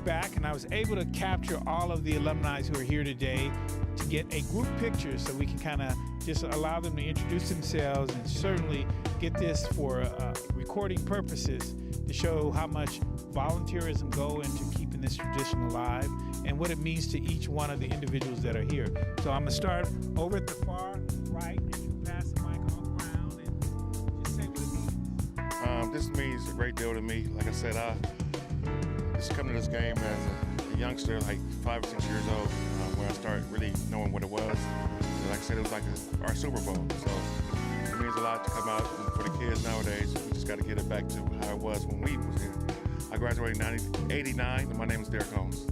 back, and I was able to capture all of the alumni who are here today to get a group picture so we can kind of just allow them to introduce themselves and certainly get this for recording purposes to show how much volunteerism go into keeping this tradition alive and what it means to each one of the individuals that are here. So I'm going to start over at the far right, and you pass the mic on around and just say what it means. This means a great deal to me. Like I said, I just come to this game as a youngster, like 5 or 6 years old, when I started really knowing what it was. And like I said, it was like our Super Bowl. So it means a lot to come out, and for the kids nowadays, we just got to get it back to how it was when we was here. I graduated in 89, and my name is Derek Holmes.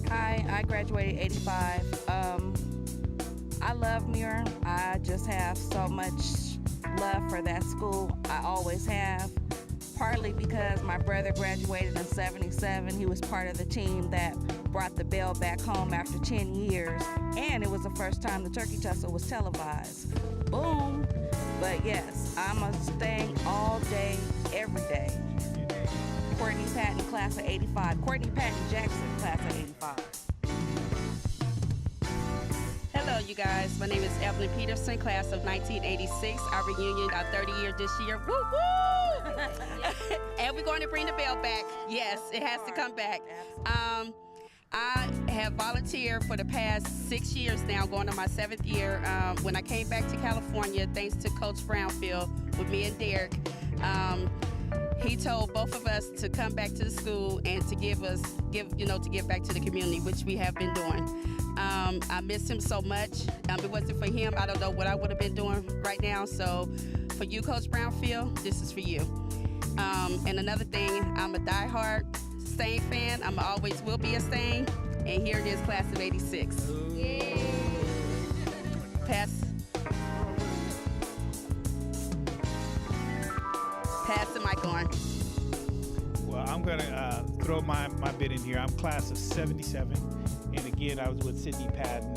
Hi, I graduated 85. I love Muir. I just have so much love for that school. I always have. Partly because my brother graduated in 77. He was part of the team that brought the bell back home after 10 years. And it was the first time the turkey tussle was televised. Boom. But yes, I'm a staying all day, every day. Courtney Patton, class of 85. Courtney Patton Jackson, class of 85. Hello, you guys. My name is Evelyn Peterson, class of 1986. Our reunion, our 30 year this year. Woo woo! And we're going to bring the bell back. Yes, it has to come back. I have volunteered for the past 6 years now, going on my 7th year. When I came back to California, thanks to Coach Brownfield with me and Derek, he told both of us to come back to the school and to give back to the community, which we have been doing. I miss him so much. If it wasn't for him, I don't know what I would have been doing right now. So for you, Coach Brownfield, this is for you. And another thing, I'm a diehard Stain fan. I always will be a Stain. And here it is, class of 86. Yay. Pass the mic on. Well, I'm going to throw my bit in here. I'm class of 77. And again, I was with Sidney Patton,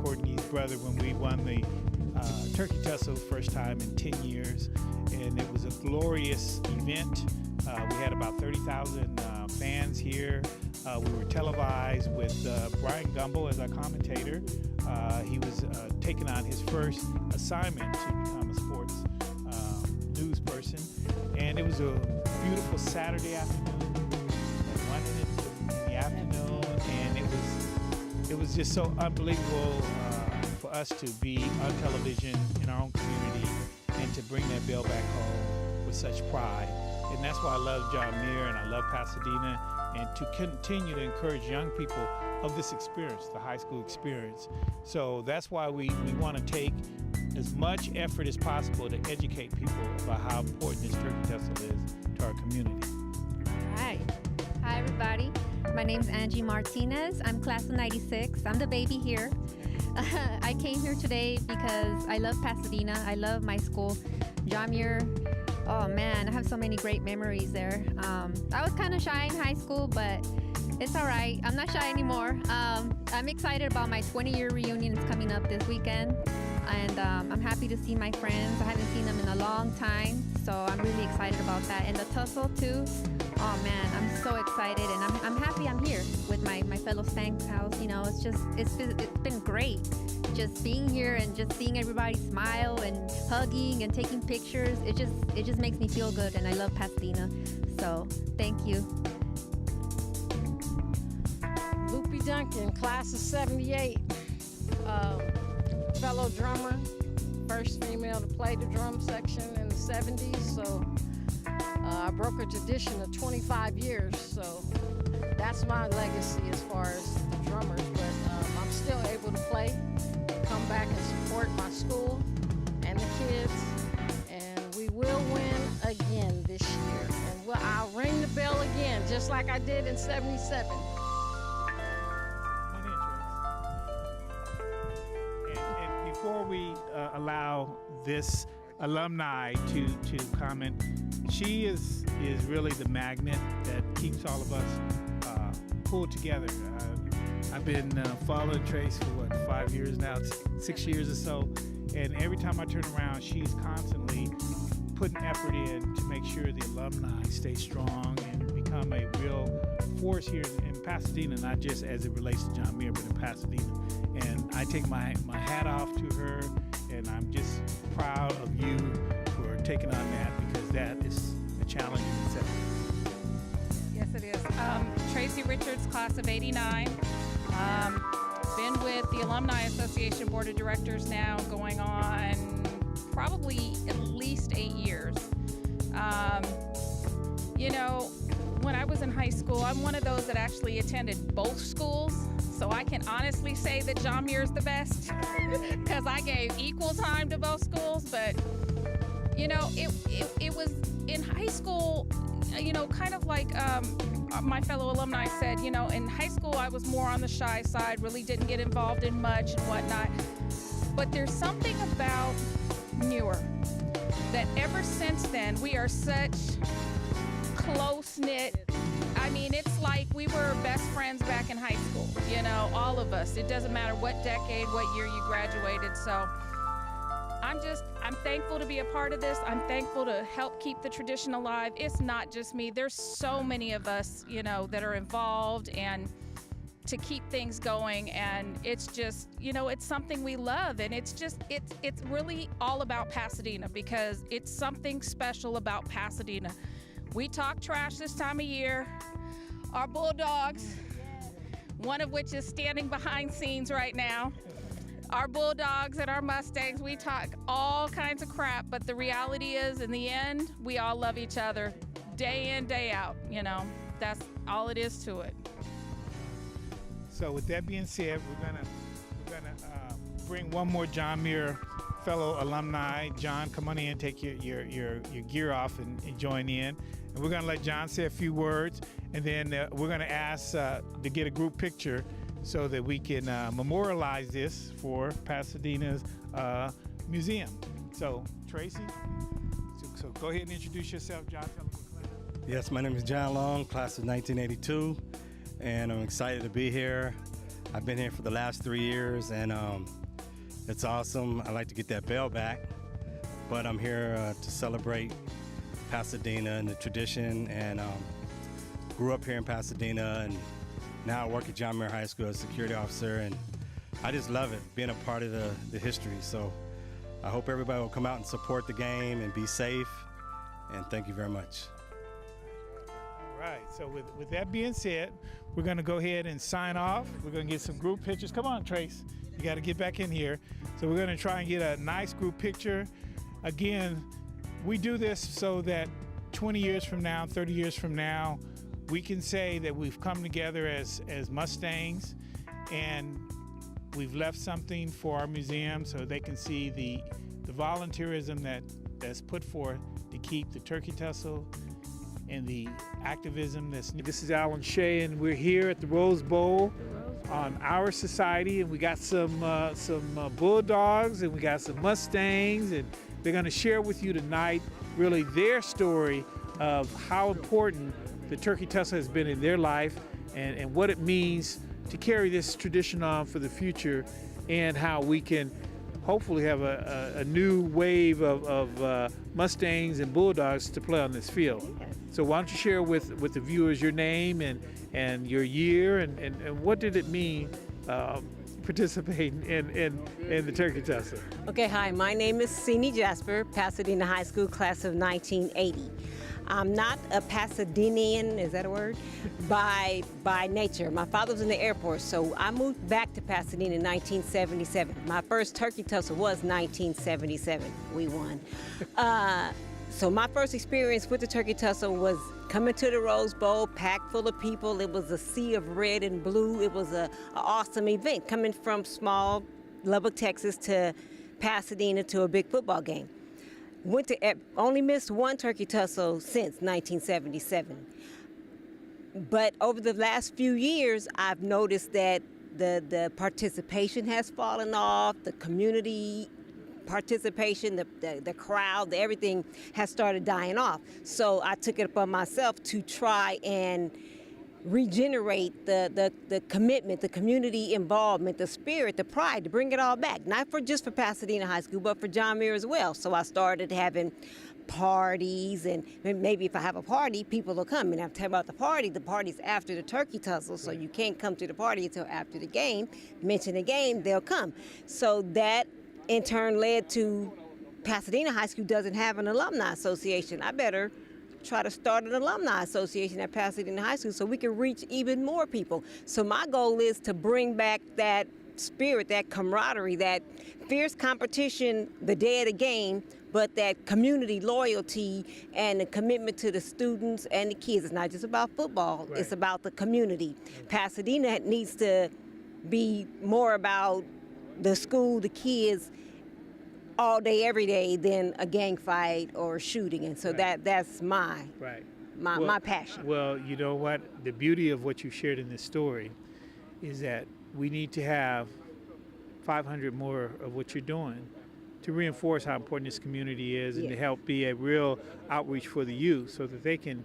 Courtney's brother, when we won the Turkey Tussle first time in 10 years. And it was a glorious event. We had about 30,000 fans here. We were televised with Brian Gumble as our commentator. He was taking on his first assignment to become a sports news person. And it was a beautiful Saturday afternoon, at 1 in the afternoon, and it was just so unbelievable for us to be on television in our own community and to bring that bell back home with such pride. And that's why I love John Muir and I love Pasadena, and to continue to encourage young people of this experience, the high school experience. So that's why we want to take as much effort as possible to educate people about how important this turkey tussle is to our community. Hi. Hi, everybody. My name's Angie Martinez. I'm class of 96. I'm the baby here. I came here today because I love Pasadena. I love my school. John Muir. Oh, man, I have so many great memories there. I was kind of shy in high school, but it's all right. I'm not shy anymore. I'm excited about my 20-year reunion. It's coming up this weekend. And I'm happy to see my friends. I haven't seen them in a long time, so I'm really excited about that. And the tussle too. Oh man, I'm so excited, and I'm happy I'm here with my fellow Stanks house. You know, it's been great just being here and just seeing everybody smile and hugging and taking pictures. It just makes me feel good, and I love Pasadena. So thank you. Loopy Duncan, class of 78. Fellow drummer, first female to play the drum section in the 70s, so I broke a tradition of 25 years, so that's my legacy as far as the drummers, but I'm still able to play, come back and support my school and the kids, and we will win again this year, and I'll ring the bell again, just like I did in 77. Before we allow this alumni to comment, she is really the magnet that keeps all of us pulled together. I've been following Trace for 5 years now, 6 years or so, and every time I turn around, she's constantly putting effort in to make sure the alumni stay strong and become become a real force here in Pasadena, not just as it relates to John Muir, but in Pasadena. And I take my hat off to her, and I'm just proud of you for taking on that, because that is a challenge in itself. Yes, it is. Tracy Richards, class of '89. Been with the Alumni Association Board of Directors now going on probably at least 8 years. You know, when I was in high school, I'm one of those that actually attended both schools, so I can honestly say that John Muir is the best because I gave equal time to both schools. But you know, it was in high school, you know, kind of like my fellow alumni said, you know, in high school I was more on the shy side, really didn't get involved in much and whatnot. But there's something about Muir that ever since then we are such close-knit. I mean, it's like we were best friends back in high school, you know, all of us. It doesn't matter what decade, what year you graduated. So I'm thankful to be a part of this. I'm thankful to help keep the tradition alive. It's not just me. There's so many of us, you know, that are involved and to keep things going. And it's just, you know, it's something we love. And it's really all about Pasadena, because it's something special about Pasadena. We talk trash this time of year. Our Bulldogs, one of which is standing behind scenes right now. Our Bulldogs and our Mustangs, we talk all kinds of crap, but the reality is, in the end, we all love each other day in, day out, you know. That's all it is to it. So with that being said, we're gonna bring one more John Muir fellow alumni. John, come on in, take your gear off and join in. And we're gonna let John say a few words, and then we're gonna ask to get a group picture so that we can memorialize this for Pasadena's museum. So Tracy, so go ahead and introduce yourself, John. Tell them what class. Yes, my name is John Long, class of 1982, and I'm excited to be here. I've been here for the last 3 years, and it's awesome. I like to get that bell back, but I'm here to celebrate Pasadena and the tradition, and grew up here in Pasadena, and now I work at John Muir High School as a security officer, and I just love it, being a part of the history. So I hope everybody will come out and support the game and be safe, and thank you very much. All right, so with that being said, we're gonna go ahead and sign off. We're gonna get some group pictures. Come on, Trace, you gotta get back in here. So we're gonna try and get a nice group picture. Again, we do this so that 20 years from now, 30 years from now, we can say that we've come together as Mustangs, and we've left something for our museum so they can see the volunteerism that's put forth to keep the turkey tussle and the activism that's. This is Alan Shay, and we're here at the Rose Bowl on Our Society, and we got some Bulldogs, and we got some Mustangs, and they're going to share with you tonight really their story of how important the turkey tussle has been in their life, and what it means to carry this tradition on for the future, and how we can hopefully have a new wave of Mustangs and Bulldogs to play on this field. So why don't you share with the viewers your name and your year, and what did it mean participating in the turkey tussle? Okay, hi, my name is Sini Jasper, Pasadena High School, class of 1980. I'm not a Pasadenian, is that a word? By nature. My father was in the Air Force, so I moved back to Pasadena in 1977. My first turkey tussle was 1977. We won. So my first experience with the turkey tussle was coming to the Rose Bowl, packed full of people. It was a sea of red and blue. It was an awesome event, coming from small Lubbock, Texas to Pasadena to a big football game. Only missed one turkey tussle since 1977. But over the last few years, I've noticed that the participation has fallen off, the community participation, the crowd, everything has started dying off. So I took it upon myself to try and regenerate the commitment, the community involvement, the spirit, the pride, to bring it all back. Not just for Pasadena High School, but for John Muir as well. So I started having parties, and maybe if I have a party, people will come. And I'm talking about the party's after the turkey tussle, so you can't come to the party until after the game. Mention the game, they'll come. So that in turn led to Pasadena High School doesn't have an alumni association. I better try to start an alumni association at Pasadena High School so we can reach even more people. So my goal is to bring back that spirit, that camaraderie, that fierce competition the day of the game, but that community loyalty and the commitment to the students and the kids. It's not just about football, It's about the community. Pasadena needs to be more about the school, the kids, all day, every day than a gang fight or shooting. And so that's my passion. Well, you know what? The beauty of what you shared in this story is that we need to have 500 more of what you're doing to reinforce how important this community is and to help be a real outreach for the youth so that they can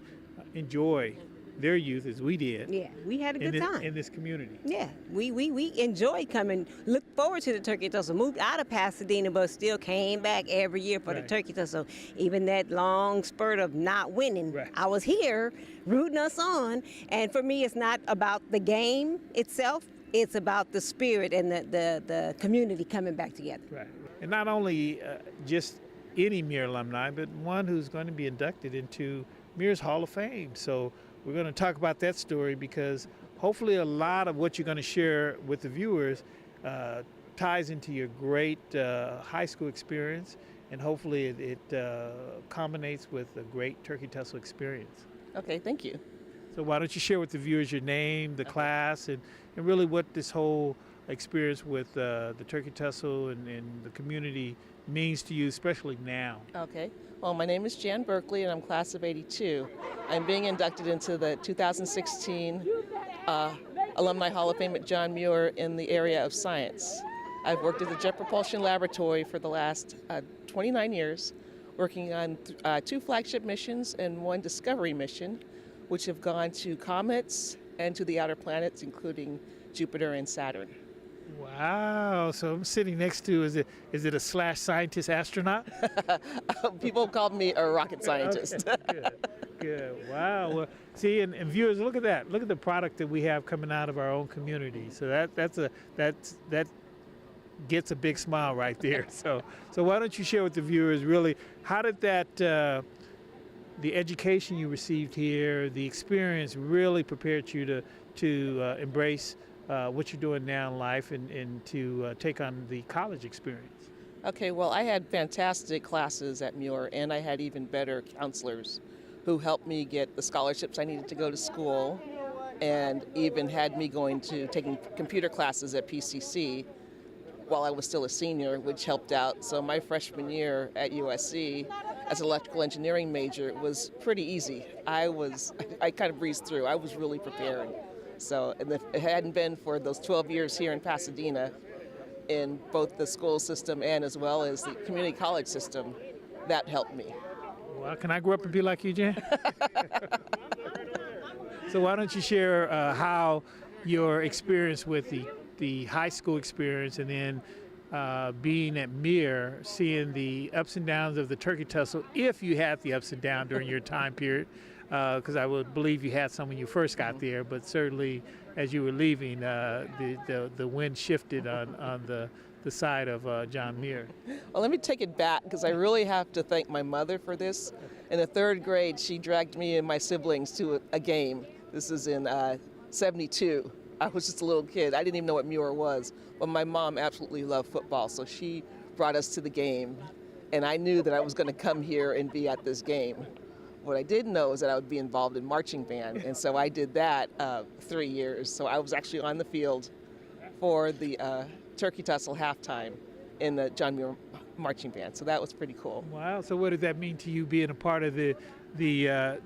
enjoy their youth as we did. Yeah, we had a good time in this community. Yeah, we enjoyed coming. Look forward to the turkey tussle. Moved out of Pasadena, but still came back every year for the turkey tussle. Even that long spurt of not winning, I was here rooting us on. And for me, it's not about the game itself. It's about the spirit and the community coming back together. Right. And not only just any Muir alumni, but one who's going to be inducted into Muir's Hall of Fame. So we're going to talk about that story because hopefully a lot of what you're going to share with the viewers ties into your great high school experience, and hopefully it culminates with a great turkey tussle experience. Okay, thank you. So why don't you share with the viewers your name, the class, and really what this whole experience with the turkey tussle and the community means to you, especially now. Okay. Well, my name is Jan Berkeley, and I'm class of 82. I'm being inducted into the 2016 Alumni Hall of Fame at John Muir in the area of science. I've worked at the Jet Propulsion Laboratory for the last 29 years, working on 2 flagship missions and 1 discovery mission, which have gone to comets and to the outer planets, including Jupiter and Saturn. Wow! So I'm sitting next to is it a /scientist astronaut? People called me a rocket scientist. Okay. Good. Wow. Well, see, and viewers, look at that. Look at the product that we have coming out of our own community. So that gets a big smile right there. So why don't you share with the viewers really how did that the education you received here, the experience really prepared you to embrace what you're doing now in life and to take on the college experience? Okay, well, I had fantastic classes at Muir, and I had even better counselors who helped me get the scholarships I needed to go to school, and even had me taking computer classes at PCC while I was still a senior, which helped out. So my freshman year at USC as an electrical engineering major was pretty easy. I kind of breezed through. I was really prepared. So, and if it hadn't been for those 12 years here in Pasadena, in both the school system and as well as the community college system, that helped me. Well, can I grow up and be like you, Jan? So why don't you share how your experience with the high school experience and then being at Muir, seeing the ups and downs of the turkey tussle, if you had the ups and downs during your time period, because I would believe you had some when you first got there, but certainly as you were leaving, the wind shifted on the side of John Muir. Well, let me take it back because I really have to thank my mother for this. In the 3rd grade, she dragged me and my siblings to a game. This is in 72. I was just a little kid. I didn't even know what Muir was, but my mom absolutely loved football, so she brought us to the game, and I knew that I was going to come here and be at this game. What I didn't know is that I would be involved in marching band, and so I did that 3 years. So I was actually on the field for the turkey tussle halftime in the John Muir marching band. So that was pretty cool. Wow. So what did that mean to you being a part of the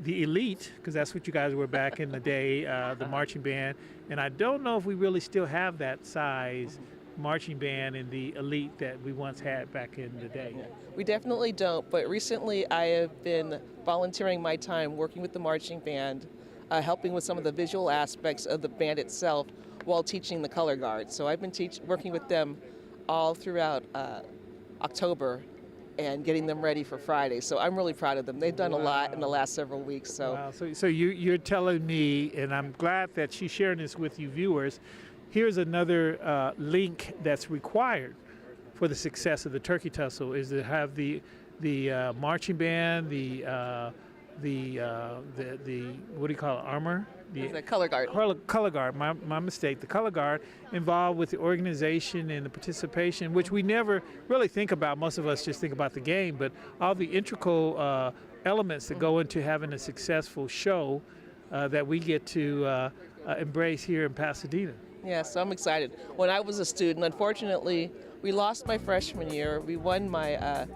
elite? Because that's what you guys were back in the day, the marching band. And I don't know if we really still have that size marching band in the elite that we once had back in the day. Yeah. We definitely don't, but recently I have been volunteering my time working with the marching band, helping with some of the visual aspects of the band itself while teaching the color guard. So I've been working with them all throughout October and getting them ready for Friday. So I'm really proud of them. They've done a lot in the last several weeks. So, wow. So you're telling me, and I'm glad that she's sharing this with you viewers, here's another link that's required for the success of the Turkey Tussle is to have the marching band, the what do you call it, armor? The color guard. Color guard, my mistake. The color guard involved with the organization and the participation, which we never really think about. Most of us just think about the game, but all the integral elements that go into having a successful show that we get to embrace here in Pasadena. Yeah, so I'm excited. When I was a student, unfortunately, we lost my freshman year. We won my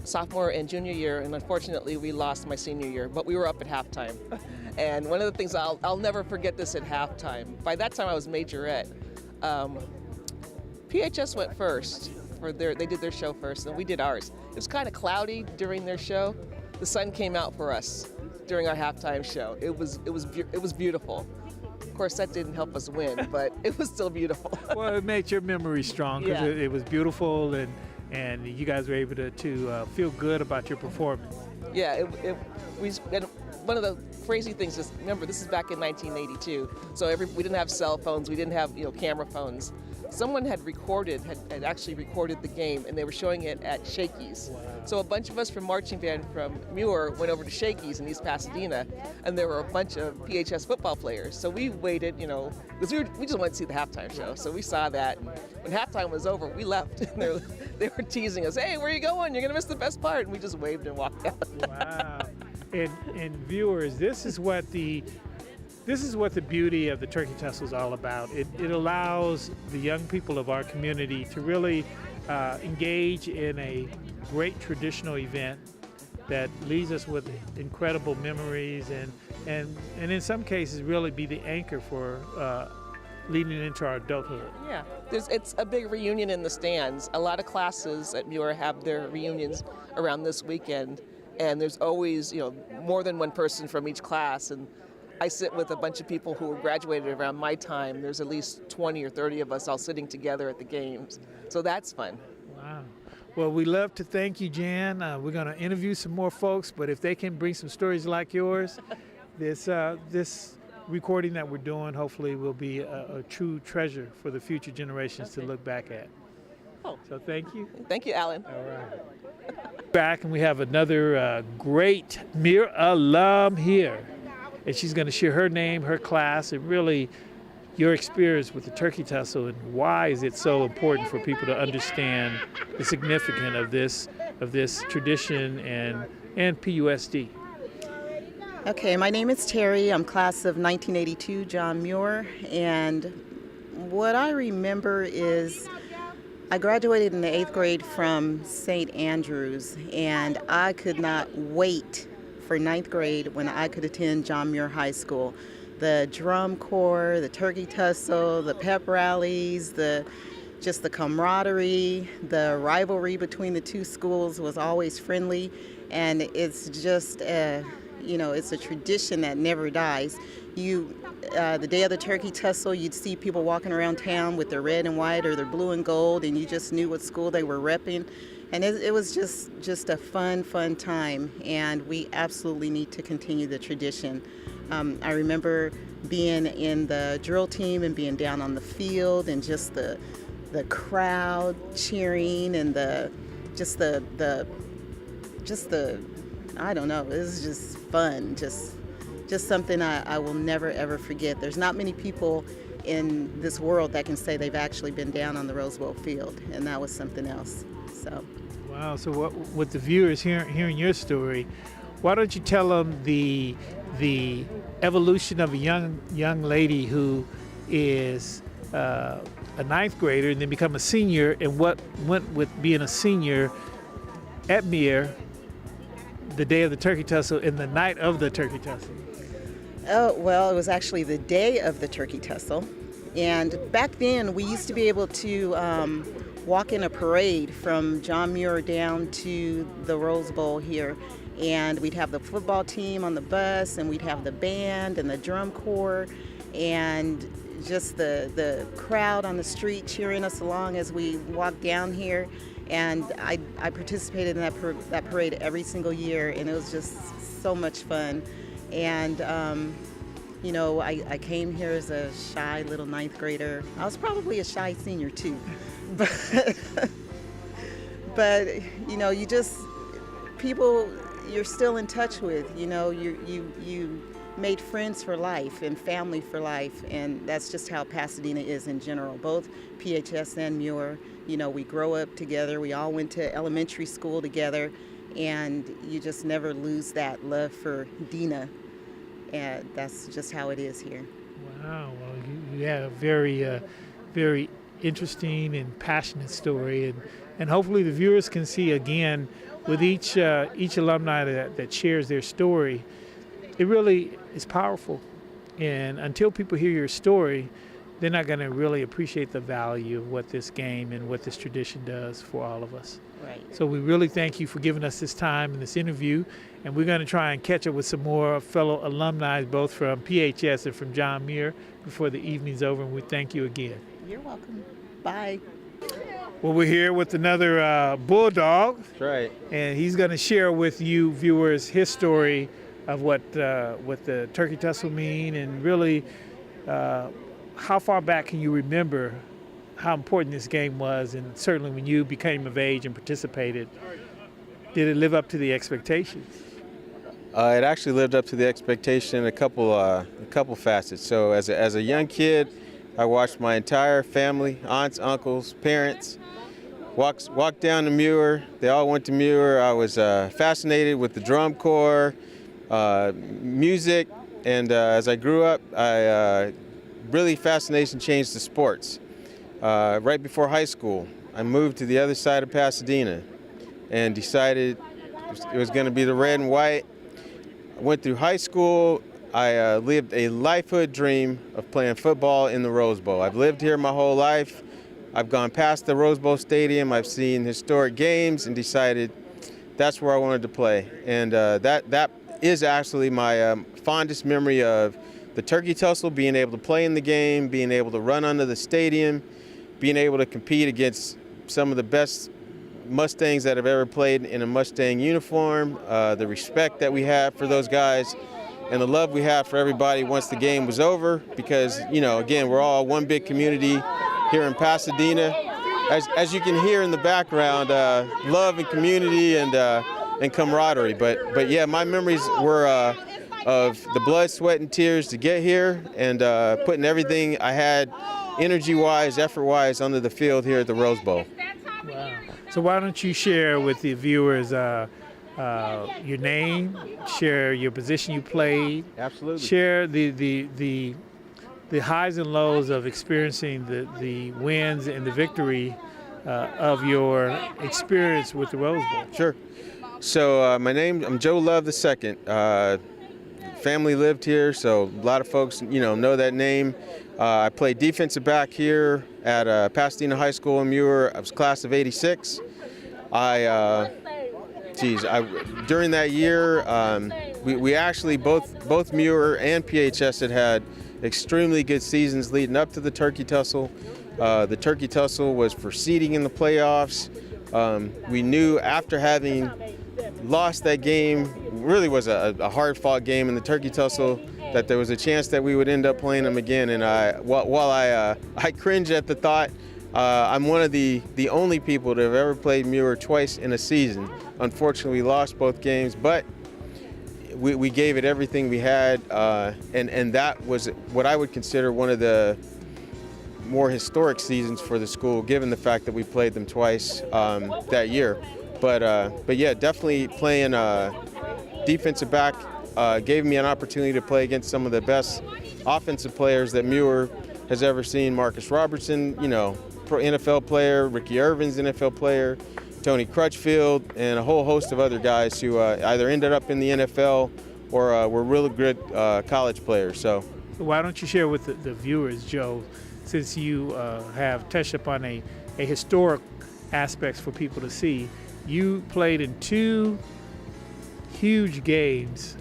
sophomore and junior year, and unfortunately, we lost my senior year. But we were up at halftime. And one of the things I'll never forget this at halftime. By that time, I was majorette. PHS went first. They did their show first, and we did ours. It was kind of cloudy during their show. The sun came out for us during our halftime show. It was beautiful. Of course, that didn't help us win, but it was still beautiful. Well, it made your memory strong because it was beautiful, and you guys were able to feel good about your performance. Yeah, and one of the crazy things is, remember, this is back in 1982, so we didn't have cell phones, we didn't have camera phones. Someone had actually recorded the game, and they were showing it at Shakey's. Wow. So a bunch of us from marching band from Muir went over to Shakey's in East Pasadena, and there were a bunch of PHS football players. So we waited, because we just wanted to see the halftime show. So we saw that. And when halftime was over, we left. And they were teasing us, "Hey, where are you going? You're gonna miss the best part." And we just waved and walked out. Wow. And viewers, this is what the beauty of the Turkey Tussle is all about. It allows the young people of our community to really engage in a great traditional event that leaves us with incredible memories and in some cases really be the anchor for leading into our adulthood. Yeah, it's a big reunion in the stands. A lot of classes at Muir have their reunions around this weekend, and there's always more than one person from each class. And I sit with a bunch of people who graduated around my time. There's at least 20 or 30 of us all sitting together at the games. So that's fun. Wow. Well, we love to thank you, Jan. We're going to interview some more folks, but if they can bring some stories like yours, this recording that we're doing hopefully will be a true treasure for the future generations to look back at. Oh. So thank you. Thank you, Alan. All right. Back, and we have another great Muir alum here. And she's going to share her name, her class, and really your experience with the Turkey Tussle and why is it so important for people to understand the significance of this tradition and PUSD. Okay, my name is Terry. I'm class of 1982, John Muir, and what I remember is I graduated in the 8th grade from St. Andrews, and I could not wait for 9th grade when I could attend John Muir High School. The drum corps, the Turkey Tussle, the pep rallies, just the camaraderie, the rivalry between the two schools was always friendly, and it's just it's a tradition that never dies. The day of the Turkey Tussle, you'd see people walking around town with their red and white or their blue and gold, and you just knew what school they were repping. And it was just a fun time, and we absolutely need to continue the tradition. I remember being in the drill team and being down on the field, and just the crowd cheering, and just the I don't know, it was just fun, just something I will never ever forget. There's not many people in this world that can say they've actually been down on the Rose Bowl field, and that was something else. So. Wow. So with the viewers hearing your story, why don't you tell them the evolution of a young lady who is a 9th grader and then become a senior, and what went with being a senior at Muir the day of the Turkey Tussle and the night of the Turkey Tussle? Oh, well, it was actually the day of the Turkey Tussle. And back then, we used to be able to walk in a parade from John Muir down to the Rose Bowl here. And we'd have the football team on the bus, and we'd have the band and the drum corps, and just the crowd on the street cheering us along as we walked down here. And I participated in that parade every single year, and it was just so much fun. And I came here as a shy little ninth grader. I was probably a shy senior too, but people you're still in touch with. You made friends for life and family for life, and that's just how Pasadena is in general. Both PHS and Muir, we grow up together. We all went to elementary school together, and you just never lose that love for Dina. And that's just how it is here. Wow. Well, you have a very, very interesting and passionate story, and hopefully the viewers can see again with each alumni that shares their story. It really is powerful, and until people hear your story, they're not going to really appreciate the value of what this game and what this tradition does for all of us. Right. So we really thank you for giving us this time and this interview, and we're going to try and catch up with some more fellow alumni, both from PHS and from John Muir, before the evening's over, and we thank you again. You're welcome. Bye. Well, we're here with another Bulldog. That's right. And he's going to share with you viewers his story of what the turkey tussle mean, and really how far back can you remember how important this game was, and certainly when you became of age and participated, did it live up to the expectations? It actually lived up to the expectation in a couple facets. So as a young kid, I watched my entire family, aunts, uncles, parents, walk down to Muir. They all went to Muir. I was fascinated with the drum corps, music, and as I grew up, really fascination changed to sports. Right before high school, I moved to the other side of Pasadena and decided it was going to be the red and white. I went through high school. I lived a lifehood dream of playing football in the Rose Bowl. I've lived here my whole life. I've gone past the Rose Bowl Stadium. I've seen historic games and decided that's where I wanted to play. And that is actually my fondest memory of the turkey tussle, being able to play in the game, being able to run under the stadium, being able to compete against some of the best Mustangs that have ever played in a Mustang uniform, the respect that we have for those guys, and the love we have for everybody once the game was over, because, again, we're all one big community here in Pasadena. As you can hear in the background, love and community and camaraderie. But yeah, my memories were of the blood, sweat, and tears to get here, and putting everything I had, energy-wise, effort-wise, onto the field here at the Rose Bowl. Wow. So why don't you share with the viewers your name, share your position you played. Absolutely. Share the highs and lows of experiencing the wins and the victory of your experience with the Rose Bowl. Sure. So I'm Joe Love II. Family lived here, so a lot of folks, know that name. I played defensive back here at Pasadena High School in Muir. I was class of '86. During that year, we actually both Muir and PHS had extremely good seasons leading up to the turkey tussle. The turkey tussle was for seeding in the playoffs. We knew after having lost that game, really was a hard-fought game in the turkey tussle, that there was a chance that we would end up playing them again. And while I cringe at the thought, I'm one of the only people to have ever played Muir twice in a season. Unfortunately, we lost both games, but we gave it everything we had, and that was what I would consider one of the more historic seasons for the school, given the fact that we played them twice that year. But yeah, definitely playing defensive back gave me an opportunity to play against some of the best offensive players that Muir has ever seen. Marcus Robertson, pro NFL player, Ricky Irvin's NFL player, Tony Crutchfield, and a whole host of other guys who either ended up in the NFL or were really good college players. So why don't you share with the viewers, Joe, since you have touched upon a historic aspects for people to see. You played in 2 huge games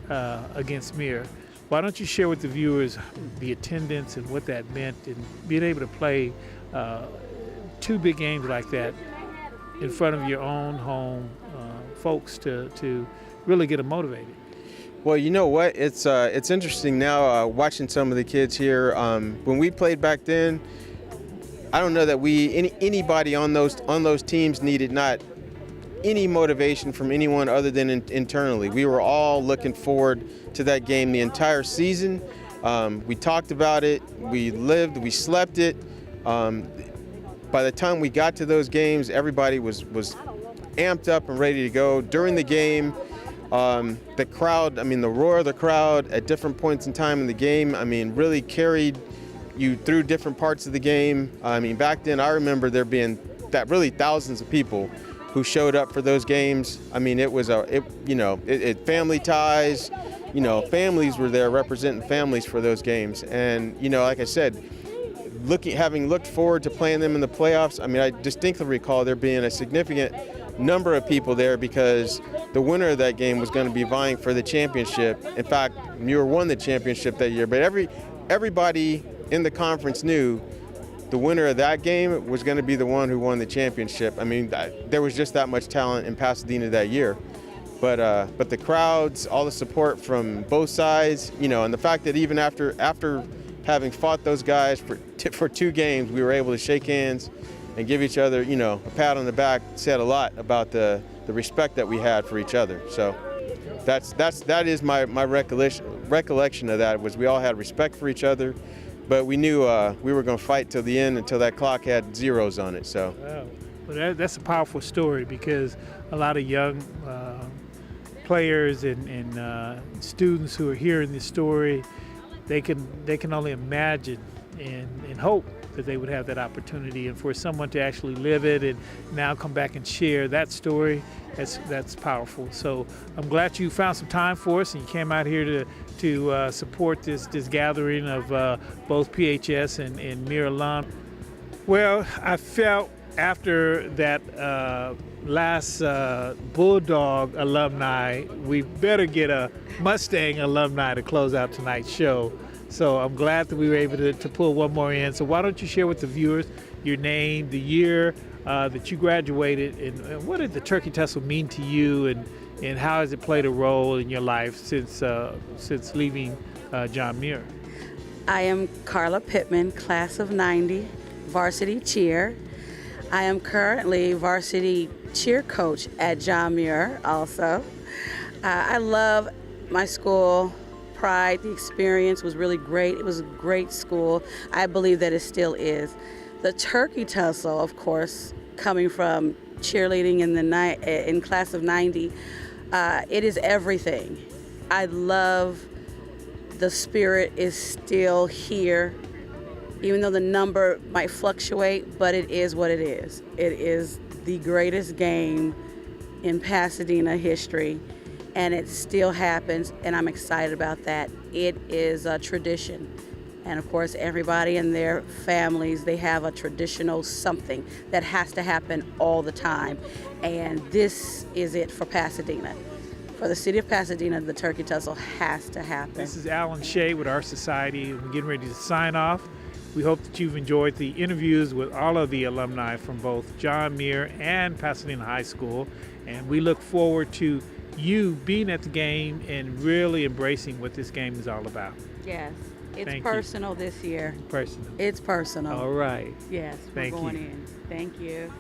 against Muir. Why don't you share with the viewers the attendance and what that meant, and being able to play 2 big games like that? in front of your own home folks to really get them motivated? Well, you know what? It's interesting now watching some of the kids here. When we played back then, I don't know that anybody on those teams needed not any motivation from anyone other than internally. We were all looking forward to that game the entire season. We talked about it, we lived, we slept it. By the time we got to those games, everybody was amped up and ready to go. During the game, the crowd, the roar of the crowd at different points in time in the game, really carried you through different parts of the game. Back then I remember there being thousands of people who showed up for those games. It was family ties, families were there representing families for those games. And, like I said, having looked forward to playing them in the playoffs, I distinctly recall there being a significant number of people there because the winner of that game was going to be vying for the championship. In fact, Muir won the championship that year, but everybody in the conference knew the winner of that game was going to be the one who won the championship. There was just that much talent in Pasadena that year. But the crowds, all the support from both sides, and the fact that even after having fought those guys for 2 games, we were able to shake hands and give each other, a pat on the back, said a lot about the respect that we had for each other. So that is my recollection of that, was we all had respect for each other, but we knew we were going to fight till the end, until that clock had zeros on it. So. Wow. Well, that's a powerful story, because a lot of young players and students who are hearing this story, they can only imagine and hope that they would have that opportunity, and for someone to actually live it and now come back and share that story, that's powerful. So I'm glad you found some time for us and you came out here to support this gathering of both PHS and Muir alum. Well, I felt after that last Bulldog alumni, we better get a Mustang alumni to close out tonight's show. So I'm glad that we were able to pull one more in. So why don't you share with the viewers your name, the year that you graduated, and what did the Turkey Tussle mean to you, and how has it played a role in your life since leaving John Muir? I am Carla Pittman, class of 90, varsity cheer. I am currently varsity cheer coach at John Muir also. I love my school. Pride, the experience was really great. It was a great school. I believe that it still is. The Turkey Tussle, of course, coming from cheerleading in class of 90, it is everything. I love the spirit is still here, even though the number might fluctuate, but it is what it is. It is the greatest game in Pasadena history, and it still happens, and I'm excited about that. It is a tradition. And of course, everybody and their families, they have a traditional something that has to happen all the time. And this is it for Pasadena. For the city of Pasadena, the Turkey Tussle has to happen. This is Alan Shay with our society. We're getting ready to sign off. We hope that you've enjoyed the interviews with all of the alumni from both John Muir and Pasadena High School. And we look forward to you being at the game and really embracing what this game is all about. Yes, it's Thank personal you. this year. Personal. It's personal. All right. Yes, Thank we're going you. in. Thank you.